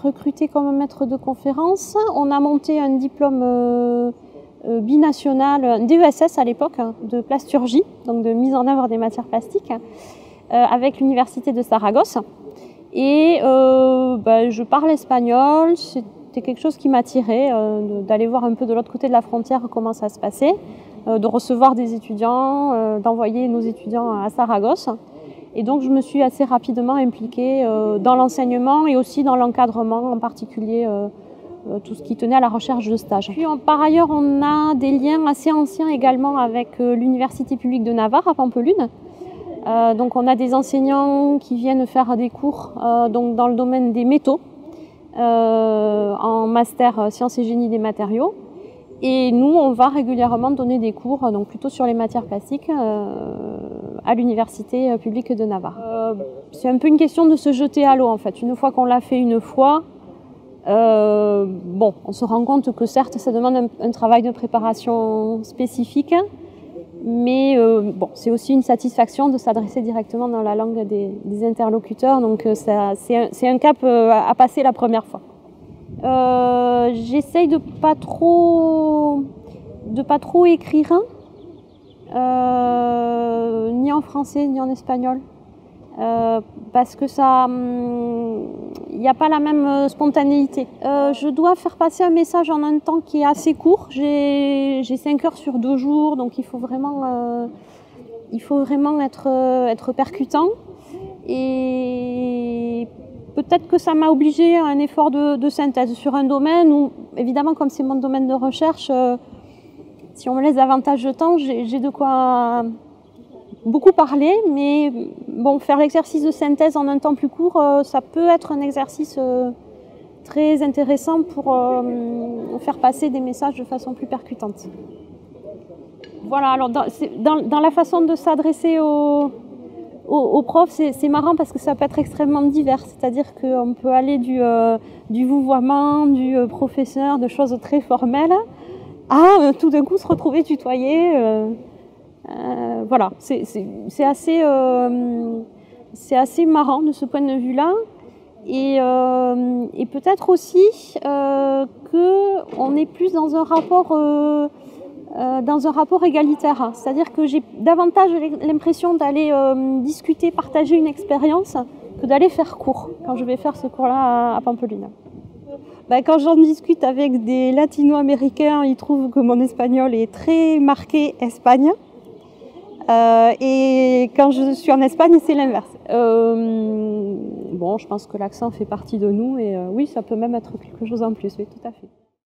recruté comme maître de conférence. On a monté un diplôme binational, un DESS à l'époque, de plasturgie, donc de mise en œuvre des matières plastiques, avec l'université de Saragosse. Et je parle espagnol, c'était quelque chose qui m'attirait, d'aller voir un peu de l'autre côté de la frontière comment ça se passait, de recevoir des étudiants, d'envoyer nos étudiants à Saragosse. Et donc je me suis assez rapidement impliquée dans l'enseignement et aussi dans l'encadrement, en particulier tout ce qui tenait à la recherche de stage. Puis par ailleurs, on a des liens assez anciens également avec l'Université publique de Navarre à Pampelune. Donc on a des enseignants qui viennent faire des cours donc dans le domaine des métaux, en master sciences et génie des matériaux. Et nous, on va régulièrement donner des cours, donc plutôt sur les matières plastiques, à l'Université publique de Navarre. C'est un peu une question de se jeter à l'eau en fait. Une fois qu'on l'a fait une fois, on se rend compte que certes, ça demande un travail de préparation spécifique, mais c'est aussi une satisfaction de s'adresser directement dans la langue des interlocuteurs, donc c'est un cap à passer la première fois. J'essaye de pas trop écrire, ni en français ni en espagnol, parce que il n'y a pas la même spontanéité. Je dois faire passer un message en un temps qui est assez court. J'ai 5 heures sur 2 jours, donc il faut vraiment être percutant. Et peut-être que ça m'a obligée à un effort de synthèse sur un domaine où, évidemment, comme c'est mon domaine de recherche, si on me laisse davantage de temps, j'ai de quoi beaucoup parler, mais bon, faire l'exercice de synthèse en un temps plus court, ça peut être un exercice très intéressant pour faire passer des messages de façon plus percutante. Voilà, alors dans la façon de s'adresser aux profs, c'est marrant parce que ça peut être extrêmement divers, c'est-à-dire qu'on peut aller du vouvoiement, du professeur, de choses très formelles, à tout d'un coup se retrouver tutoyé. Voilà, c'est assez marrant de ce point de vue-là. Et peut-être aussi qu'on est plus dans un rapport égalitaire. C'est-à-dire que j'ai davantage l'impression d'aller discuter, partager une expérience que d'aller faire cours, quand je vais faire ce cours-là à Pampelune. Quand j'en discute avec des latino-américains, ils trouvent que mon espagnol est très marqué Espagne. Et quand je suis en Espagne, c'est l'inverse. Je pense que l'accent fait partie de nous et oui, ça peut même être quelque chose en plus, oui, tout à fait.